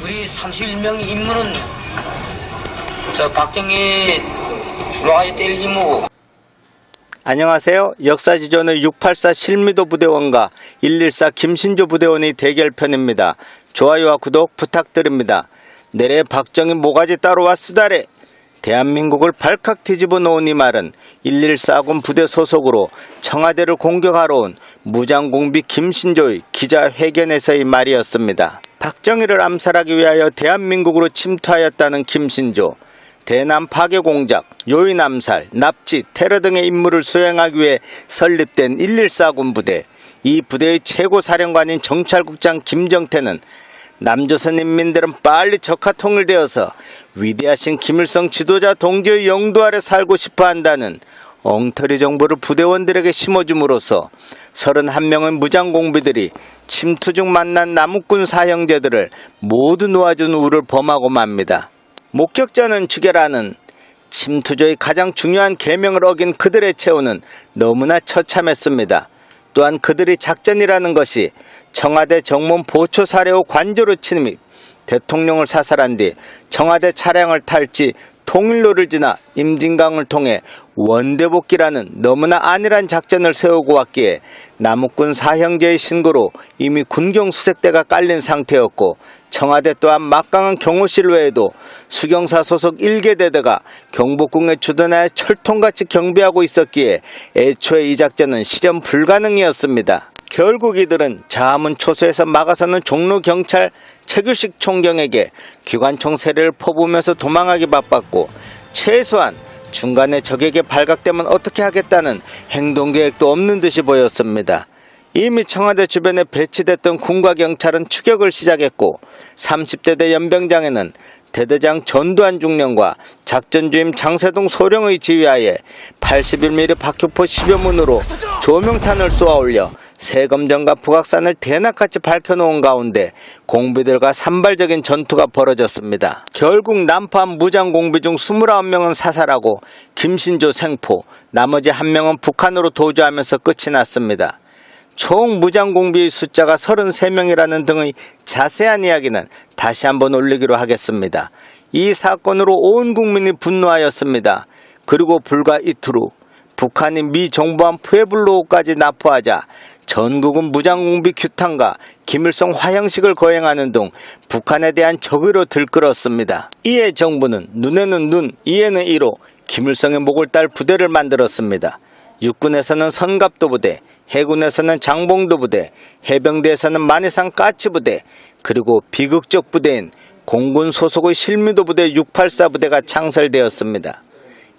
우리 31명 임무는 박정희 와야 될 임무. 안녕하세요. 역사지존의 684 실미도 부대원과 114 김신조 부대원의 대결편입니다. 좋아요와 구독 부탁드립니다. 내래 박정희 모가지 따로 왔수다래. 대한민국을 발칵 뒤집어 놓은 이 말은 114군 부대 소속으로 청와대를 공격하러 온 무장공비 김신조의 기자회견에서의 말이었습니다. 박정희를 암살하기 위하여 대한민국으로 침투하였다는 김신조. 대남 파괴 공작, 요인 암살, 납치, 테러 등의 임무를 수행하기 위해 설립된 114군 부대. 이 부대의 최고 사령관인 정찰국장 김정태는 남조선 인민들은 빨리 적화 통일되어서 위대하신 김일성 지도자 동지의 영도 아래 살고 싶어 한다는 엉터리 정보를 부대원들에게 심어줌으로써 31명의 무장공비들이 침투 중 만난 남욱군 사형제들을 모두 놓아준 우를 범하고 맙니다. 목격자는 죽여라는 침투조의 가장 중요한 계명을 어긴 그들의 처우는 너무나 처참했습니다. 또한 그들이 작전이라는 것이 청와대 정문 보초 사례 후 관저로 침입, 대통령을 사살한 뒤 청와대 차량을 탈지 통일로를 지나 임진강을 통해 원대복귀라는 너무나 안일한 작전을 세우고 왔기에 남욱군 사형제의 신고로 이미 군경수색대가 깔린 상태였고, 청와대 또한 막강한 경호실 외에도 수경사 소속 1개대대가 경복궁에 주둔하여 철통같이 경비하고 있었기에 애초에 이 작전은 실현 불가능이었습니다. 결국 이들은 자하문 초소에서 막아서는 종로경찰 최규식 총경에게 기관총 세례를 퍼부으면서 도망하기 바빴고, 최소한 중간에 적에게 발각되면 어떻게 하겠다는 행동계획도 없는 듯이 보였습니다. 이미 청와대 주변에 배치됐던 군과 경찰은 추격을 시작했고, 30대대 연병장에는 대대장 전두환 중령과 작전주임 장세동 소령의 지휘하에 81mm 박효포 10여 문으로 조명탄을 쏘아올려 세검정과 북악산을 대낮같이 밝혀놓은 가운데 공비들과 산발적인 전투가 벌어졌습니다. 결국 난파한 무장공비 중 29명은 사살하고 김신조 생포, 나머지 1명은 북한으로 도주하면서 끝이 났습니다. 총 무장공비의 숫자가 33명이라는 등의 자세한 이야기는 다시 한번 올리기로 하겠습니다. 이 사건으로 온 국민이 분노하였습니다. 그리고 불과 이틀 후 북한이 미 정부한 푸에블로우까지 납포하자 전국은 무장공비 규탄과 김일성 화형식을 거행하는 등 북한에 대한 적의로 들끓었습니다. 이에 정부는 눈에는 눈, 이에는 이로 김일성의 목을 딸 부대를 만들었습니다. 육군에서는 선갑도 부대, 해군에서는 장봉도 부대, 해병대에서는 만해상 까치 부대, 그리고 비극적 부대인 공군 소속의 실미도 부대 684 부대가 창설되었습니다.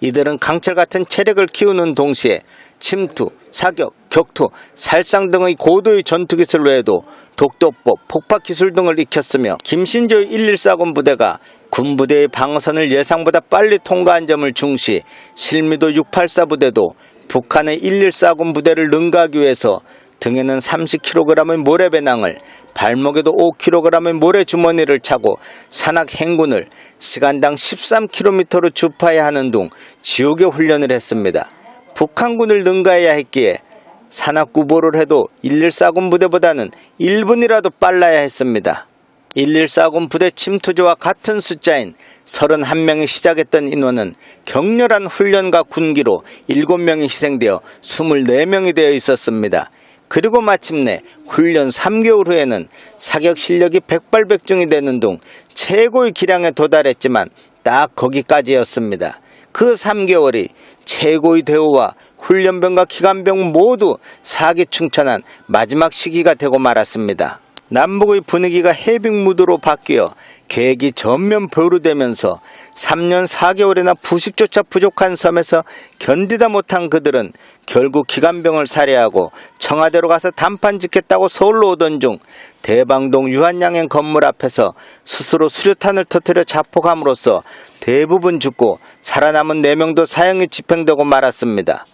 이들은 강철 같은 체력을 키우는 동시에 침투, 사격, 격투, 살상 등의 고도의 전투기술 외에도 독도법, 폭파기술 등을 익혔으며, 김신조의 114군 부대가 군부대의 방어선을 예상보다 빨리 통과한 점을 중시, 실미도 684 부대도 북한의 114군 부대를 능가하기 위해서 등에는 30kg의 모래배낭을, 발목에도 5kg의 모래주머니를 차고 산악 행군을 시간당 13km로 주파해야 하는 등 지옥의 훈련을 했습니다. 북한군을 능가해야 했기에 산악구보를 해도 114군 부대보다는 1분이라도 빨라야 했습니다. 114군 부대 침투조와 같은 숫자인 31명이 시작했던 인원은 격렬한 훈련과 군기로 7명이 희생되어 24명이 되어 있었습니다. 그리고 마침내 훈련 3개월 후에는 사격 실력이 백발백중이 되는 등 최고의 기량에 도달했지만 딱 거기까지였습니다. 그 3개월이 최고의 대우와 훈련병과 기관병 모두 사기충천한 마지막 시기가 되고 말았습니다. 남북의 분위기가 해빙 무드로 바뀌어 계획이 전면 보류되면서 3년 4개월이나 부식조차 부족한 섬에서 견디다 못한 그들은 결국 기관병을 살해하고 청와대로 가서 단판 짓겠다고 서울로 오던 중 대방동 유한양행 건물 앞에서 스스로 수류탄을 터뜨려 자폭함으로써 대부분 죽고 살아남은 4명도 사형이 집행되고 말았습니다.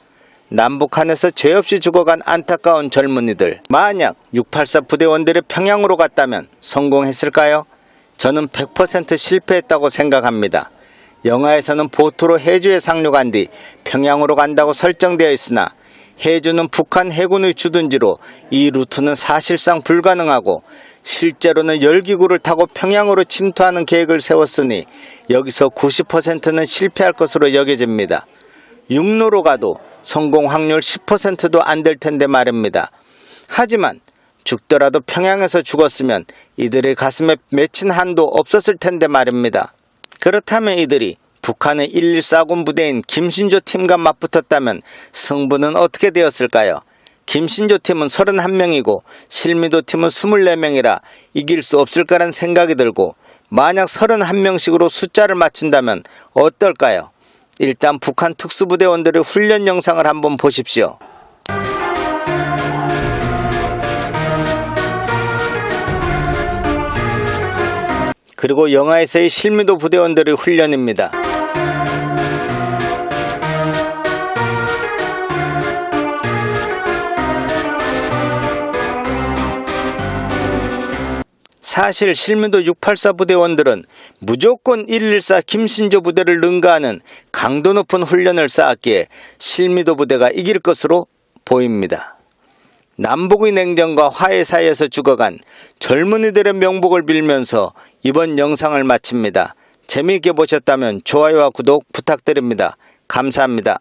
남북한에서 죄 없이 죽어간 안타까운 젊은이들, 만약 684 부대원들이 평양으로 갔다면 성공했을까요? 저는 100% 실패했다고 생각합니다. 영화에서는 보트로 해주에 상륙한 뒤 평양으로 간다고 설정되어 있으나 해주는 북한 해군의 주둔지로 이 루트는 사실상 불가능하고 실제로는 열기구를 타고 평양으로 침투하는 계획을 세웠으니 여기서 90%는 실패할 것으로 여겨집니다. 육로로 가도 성공 확률 10%도 안 될 텐데 말입니다. 하지만 죽더라도 평양에서 죽었으면 이들의 가슴에 맺힌 한도 없었을 텐데 말입니다. 그렇다면 이들이 북한의 114군 부대인 김신조 팀과 맞붙었다면 승부는 어떻게 되었을까요? 김신조 팀은 31명이고 실미도 팀은 24명이라 이길 수 없을 거란 생각이 들고, 만약 31명씩으로 숫자를 맞춘다면 어떨까요? 일단 북한 특수부대원들의 훈련 영상을 한번 보십시오. 그리고 영화에서의 실미도 부대원들의 훈련입니다. 사실 실미도 684 부대원들은 무조건 114 김신조 부대를 능가하는 강도 높은 훈련을 쌓았기에 실미도 부대가 이길 것으로 보입니다. 남북의 냉전과 화해 사이에서 죽어간 젊은이들의 명복을 빌면서 이번 영상을 마칩니다. 재미있게 보셨다면 좋아요와 구독 부탁드립니다. 감사합니다.